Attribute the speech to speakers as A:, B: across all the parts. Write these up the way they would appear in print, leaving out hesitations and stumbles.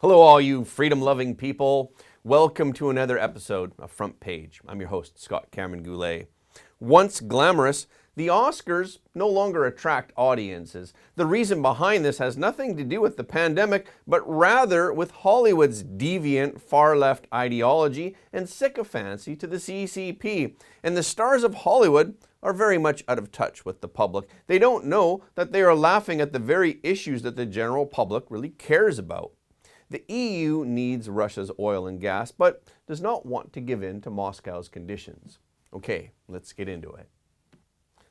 A: Hello, all you freedom-loving people. Welcome to another episode of Front Page. I'm your host, Scott Cameron Goulet. Once glamorous, the Oscars no longer attract audiences. The reason behind this has nothing to do with the pandemic, but rather with Hollywood's deviant far-left ideology and sycophancy to the CCP. And the stars of Hollywood are very much out of touch with the public. They don't know that they are laughing at the very issues that the general public really cares about. The EU needs Russia's oil and gas, but does not want to give in to Moscow's conditions. Okay, let's get into it.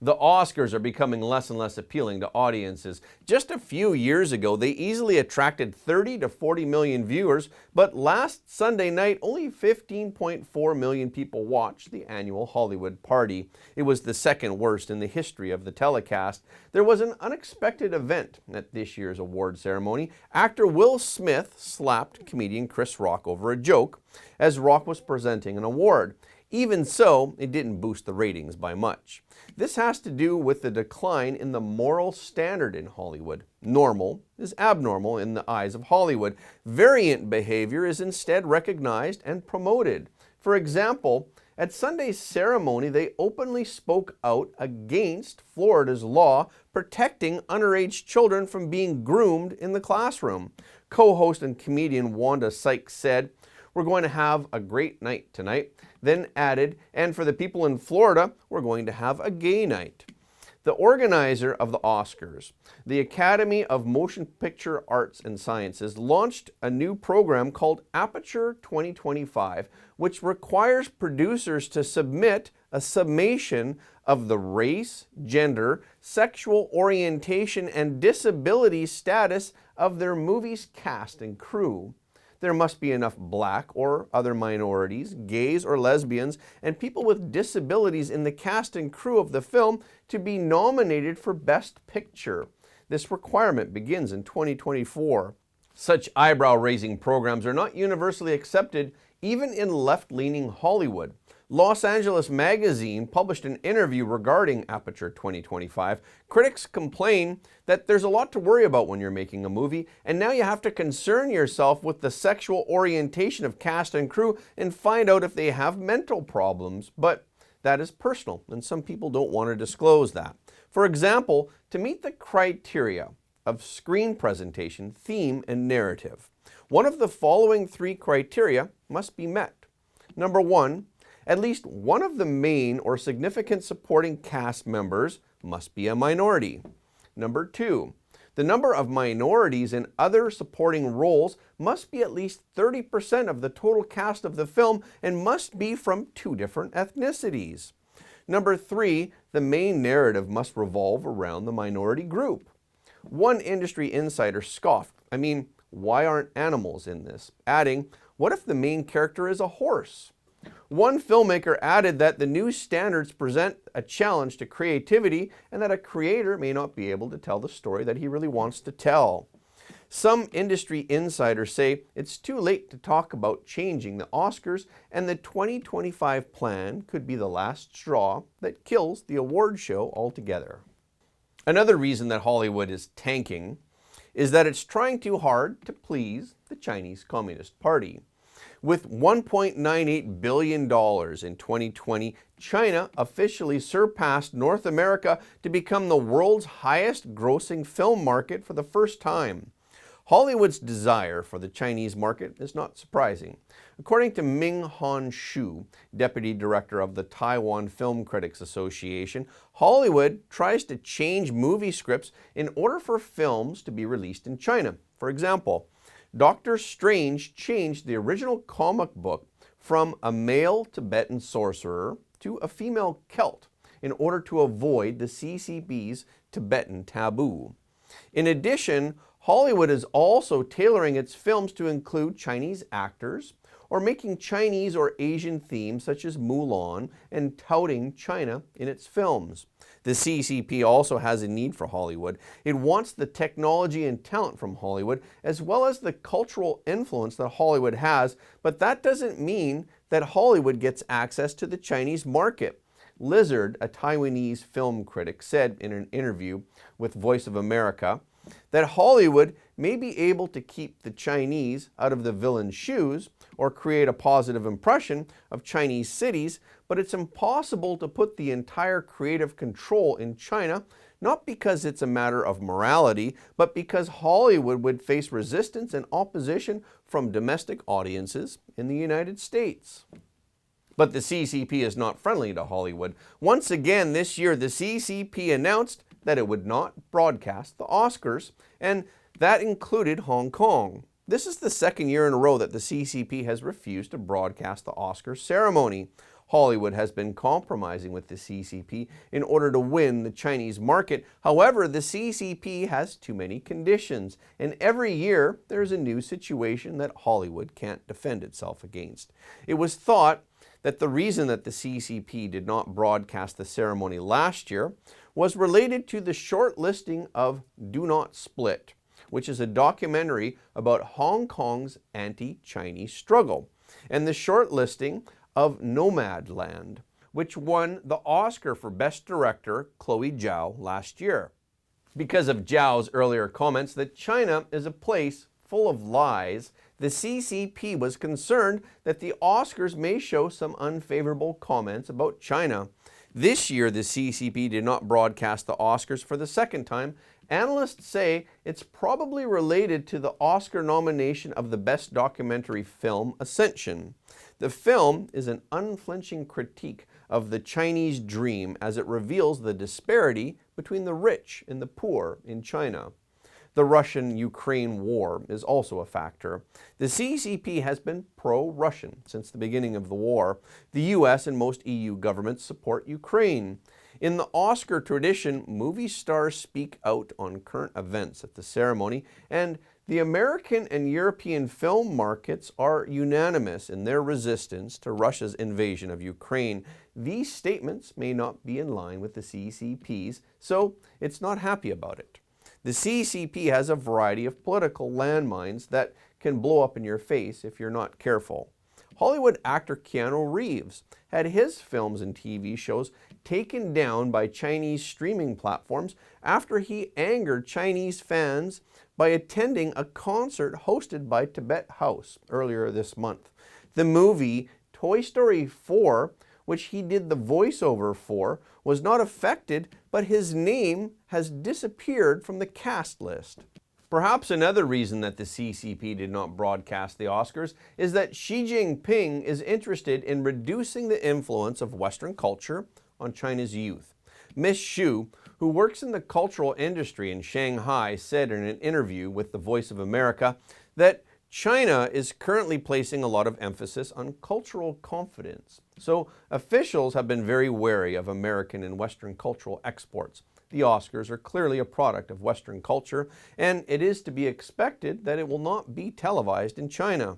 A: The Oscars are becoming less and less appealing to audiences. Just a few years ago, they easily attracted 30 to 40 million viewers, but last Sunday night, only 15.4 million people watched the annual Hollywood party. It was the second worst in the history of the telecast. There was an unexpected event at this year's award ceremony. Actor Will Smith slapped comedian Chris Rock over a joke as Rock was presenting an award. Even so, it didn't boost the ratings by much. This has to do with the decline in the moral standard in Hollywood. Normal is abnormal in the eyes of Hollywood. Variant behavior is instead recognized and promoted. For example, at Sunday's ceremony, they openly spoke out against Florida's law protecting underage children from being groomed in the classroom. Co-host and comedian Wanda Sykes said, "We're going to have a great night tonight," then added, "and for the people in Florida, we're going to have a gay night." The organizer of the Oscars, the Academy of Motion Picture Arts and Sciences, launched a new program called Aperture 2025, which requires producers to submit a summation of the race, gender, sexual orientation, and disability status of their movie's cast and crew. There must be enough black or other minorities, gays or lesbians, and people with disabilities in the cast and crew of the film to be nominated for Best Picture. This requirement begins in 2024. Such eyebrow-raising programs are not universally accepted even in left-leaning Hollywood. Los Angeles Magazine published an interview regarding Aperture 2025. Critics complain that there's a lot to worry about when you're making a movie, and now you have to concern yourself with the sexual orientation of cast and crew and find out if they have mental problems. But that is personal, and some people don't want to disclose that. For example, to meet the criteria of screen presentation, theme, and narrative, one of the following three criteria must be met. Number one, at least one of the main or significant supporting cast members must be a minority. Number two, the number of minorities in other supporting roles must be at least 30% of the total cast of the film and must be from two different ethnicities. Number three, the main narrative must revolve around the minority group. One industry insider scoffed, why aren't animals in this? Adding, what if the main character is a horse? One filmmaker added that the new standards present a challenge to creativity and that a creator may not be able to tell the story that he really wants to tell. Some industry insiders say it's too late to talk about changing the Oscars, and the 2025 plan could be the last straw that kills the award show altogether. Another reason that Hollywood is tanking is that it's trying too hard to please the Chinese Communist Party. With $1.98 billion in 2020, China officially surpassed North America to become the world's highest grossing film market for the first time. Hollywood's desire for the Chinese market is not surprising. According to Ming Han Shu, deputy director of the Taiwan Film Critics Association, Hollywood tries to change movie scripts in order for films to be released in China. For example, Doctor Strange changed the original comic book from a male Tibetan sorcerer to a female Celt in order to avoid the CCP's Tibetan taboo. In addition, Hollywood is also tailoring its films to include Chinese actors or making Chinese or Asian themes such as Mulan and touting China in its films. The CCP also has a need for Hollywood. It wants the technology and talent from Hollywood, as well as the cultural influence that Hollywood has, but that doesn't mean that Hollywood gets access to the Chinese market. Lizard, a Taiwanese film critic, said in an interview with Voice of America that Hollywood may be able to keep the Chinese out of the villain's shoes or create a positive impression of Chinese cities, but it's impossible to put the entire creative control in China, not because it's a matter of morality, but because Hollywood would face resistance and opposition from domestic audiences in the United States. But the CCP is not friendly to Hollywood. Once again this year, the CCP announced that it would not broadcast the Oscars, and that included Hong Kong. This is the second year in a row that the CCP has refused to broadcast the Oscars ceremony. Hollywood has been compromising with the CCP in order to win the Chinese market. However, the CCP has too many conditions, and every year there's a new situation that Hollywood can't defend itself against. It was thought that the reason that the CCP did not broadcast the ceremony last year was related to the short listing of Do Not Split, which is a documentary about Hong Kong's anti-Chinese struggle, and the short listing of Nomadland, which won the Oscar for Best Director Chloe Zhao last year. Because of Zhao's earlier comments that China is a place full of lies, the CCP was concerned that the Oscars may show some unfavorable comments about China. This year, the CCP did not broadcast the Oscars for the second time. Analysts say it's probably related to the Oscar nomination of the Best Documentary Film, Ascension. The film is an unflinching critique of the Chinese dream as it reveals the disparity between the rich and the poor in China. The Russian-Ukraine war is also a factor. The CCP has been pro-Russian since the beginning of the war. The US and most EU governments support Ukraine. In the Oscar tradition, movie stars speak out on current events at the ceremony, and the American and European film markets are unanimous in their resistance to Russia's invasion of Ukraine. These statements may not be in line with the CCP's, so it's not happy about it. The CCP has a variety of political landmines that can blow up in your face if you're not careful. Hollywood actor Keanu Reeves had his films and TV shows taken down by Chinese streaming platforms after he angered Chinese fans by attending a concert hosted by Tibet House earlier this month. The movie Toy Story 4, which he did the voiceover for, was not affected, but his name has disappeared from the cast list. Perhaps another reason that the CCP did not broadcast the Oscars is that Xi Jinping is interested in reducing the influence of Western culture on China's youth. Ms. Xu, who works in the cultural industry in Shanghai, said in an interview with The Voice of America that China is currently placing a lot of emphasis on cultural confidence. So officials have been very wary of American and Western cultural exports. The Oscars are clearly a product of Western culture, and it is to be expected that it will not be televised in China.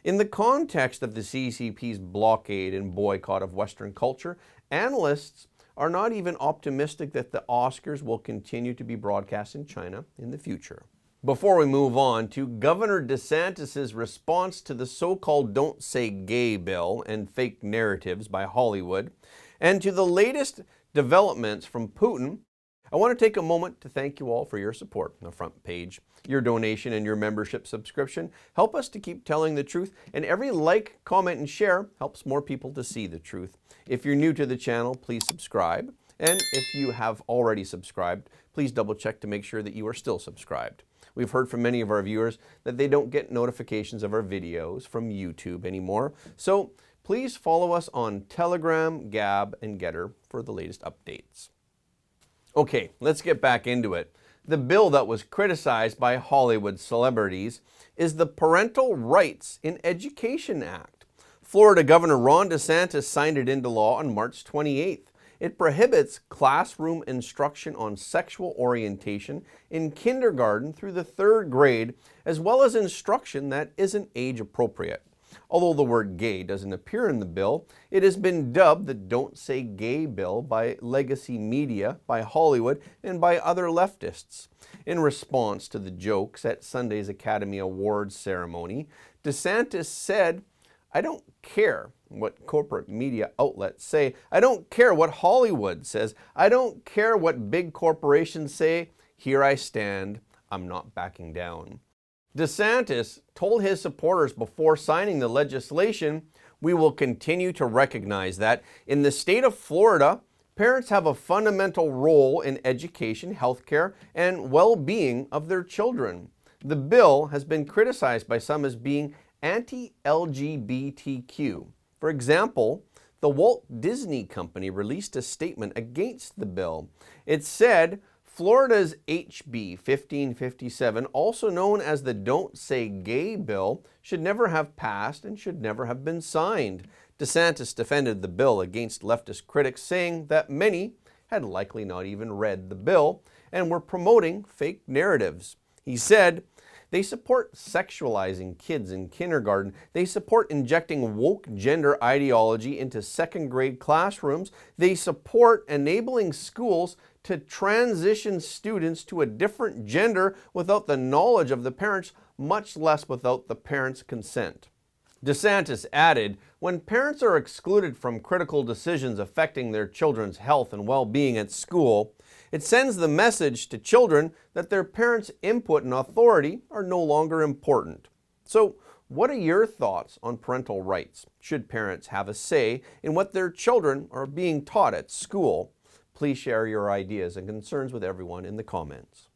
A: In the context of the CCP's blockade and boycott of Western culture, analysts are not even optimistic that the Oscars will continue to be broadcast in China in the future. Before we move on to Governor DeSantis' response to the so-called Don't Say Gay bill and fake narratives by Hollywood, and to the latest developments from Putin, I want to take a moment to thank you all for your support on the front page. Your donation and your membership subscription help us to keep telling the truth, and every like, comment, and share helps more people to see the truth. If you're new to the channel, please subscribe. And if you have already subscribed, please double check to make sure that you are still subscribed. We've heard from many of our viewers that they don't get notifications of our videos from YouTube anymore. So please follow us on Telegram, Gab, and Getter for the latest updates. Okay, let's get back into it. The bill that was criticized by Hollywood celebrities is the Parental Rights in Education Act. Florida Governor Ron DeSantis signed it into law on March 28th. It prohibits classroom instruction on sexual orientation in kindergarten through the 3rd grade, as well as instruction that isn't age appropriate. Although the word gay doesn't appear in the bill, it has been dubbed the Don't Say Gay bill by legacy media, by Hollywood, and by other leftists. In response to the jokes at Sunday's Academy Awards ceremony, DeSantis said, "I don't care what corporate media outlets say. I don't care what Hollywood says. I don't care what big corporations say. Here I stand. I'm not backing down. DeSantis told his supporters before signing the legislation, "We will continue to recognize that in the state of Florida, parents have a fundamental role in education, healthcare, and well-being of their children." The bill has been criticized by some as being anti-LGBTQ. For example, the Walt Disney Company released a statement against the bill. It said, Florida's HB 1557, also known as the Don't Say Gay bill, should never have passed and should never have been signed. DeSantis defended the bill against leftist critics, saying that many had likely not even read the bill and were promoting fake narratives. He said, they support sexualizing kids in kindergarten. They support injecting woke gender ideology into second-grade classrooms. They support enabling schools to transition students to a different gender without the knowledge of the parents, much less without the parents' consent. DeSantis added, when parents are excluded from critical decisions affecting their children's health and well-being at school, it sends the message to children that their parents' input and authority are no longer important. So, what are your thoughts on parental rights? Should parents have a say in what their children are being taught at school? Please share your ideas and concerns with everyone in the comments.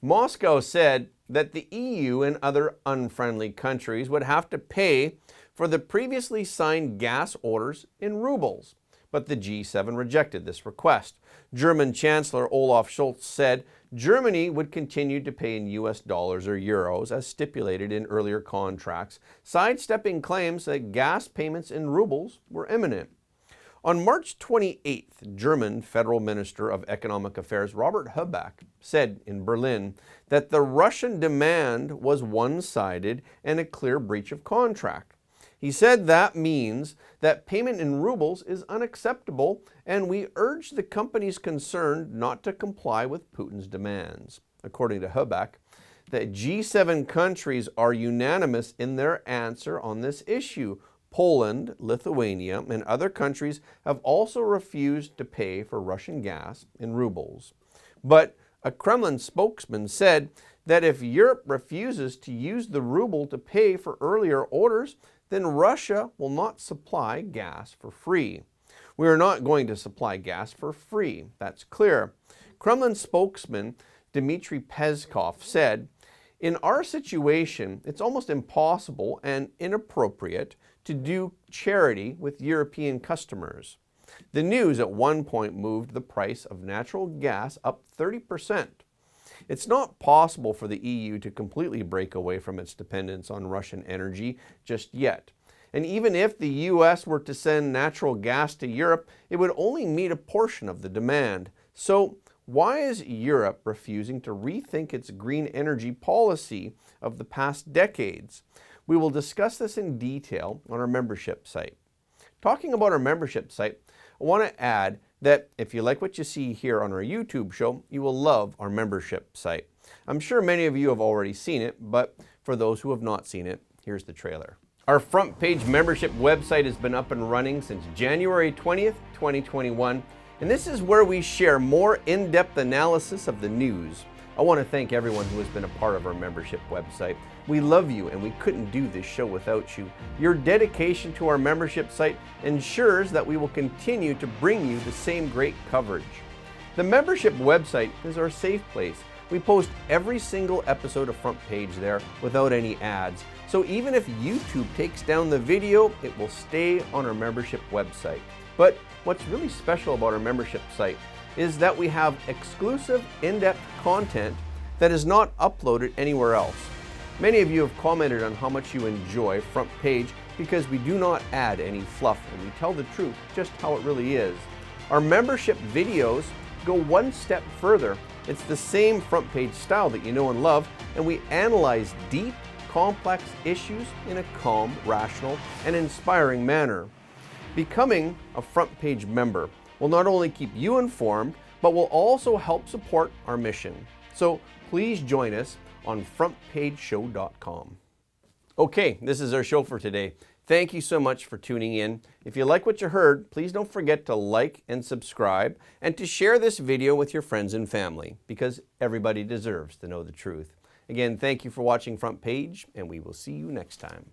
A: Moscow said that the EU and other unfriendly countries would have to pay for the previously signed gas orders in rubles, but the G7 rejected this request. German Chancellor Olaf Scholz said Germany would continue to pay in US dollars or euros as stipulated in earlier contracts, sidestepping claims that gas payments in rubles were imminent. On March 28th, German Federal Minister of Economic Affairs Robert Habeck said in Berlin that the Russian demand was one-sided and a clear breach of contract. He said that means that payment in rubles is unacceptable, and we urge the companies concerned not to comply with Putin's demands. According to Habeck, the G7 countries are unanimous in their answer on this issue. Poland, Lithuania, and other countries have also refused to pay for Russian gas in rubles. But a Kremlin spokesman said that if Europe refuses to use the ruble to pay for earlier orders, then Russia will not supply gas for free. We are not going to supply gas for free, that's clear. Kremlin spokesman Dmitry Peskov said, in our situation, it's almost impossible and inappropriate to do charity with European customers. The news at one point moved the price of natural gas up 30%. It's not possible for the EU to completely break away from its dependence on Russian energy just yet. And even if the US were to send natural gas to Europe, it would only meet a portion of the demand. So why is Europe refusing to rethink its green energy policy of the past decades? We will discuss this in detail on our membership site. Talking about our membership site, I want to add that if you like what you see here on our YouTube show, you will love our membership site. I'm sure many of you have already seen it, but for those who have not seen it, here's the trailer. Our front page membership website has been up and running since January 20th, 2021, and this is where we share more in-depth analysis of the news. I want to thank everyone who has been a part of our membership website. We love you and we couldn't do this show without you. Your dedication to our membership site ensures that we will continue to bring you the same great coverage. The membership website is our safe place. We post every single episode of Front Page there without any ads. So even if YouTube takes down the video, it will stay on our membership website. But what's really special about our membership site is that we have exclusive, in-depth content that is not uploaded anywhere else. Many of you have commented on how much you enjoy Front Page because we do not add any fluff and we tell the truth just how it really is. Our membership videos go one step further. It's the same Front Page style that you know and love, and we analyze deep, complex issues in a calm, rational, and inspiring manner. Becoming a Front Page member will not only keep you informed, but will also help support our mission. So please join us on frontpageshow.com. Okay, this is our show for today. Thank you so much for tuning in. If you like what you heard, please don't forget to like and subscribe and to share this video with your friends and family, because everybody deserves to know the truth. Again, thank you for watching Front Page, and we will see you next time.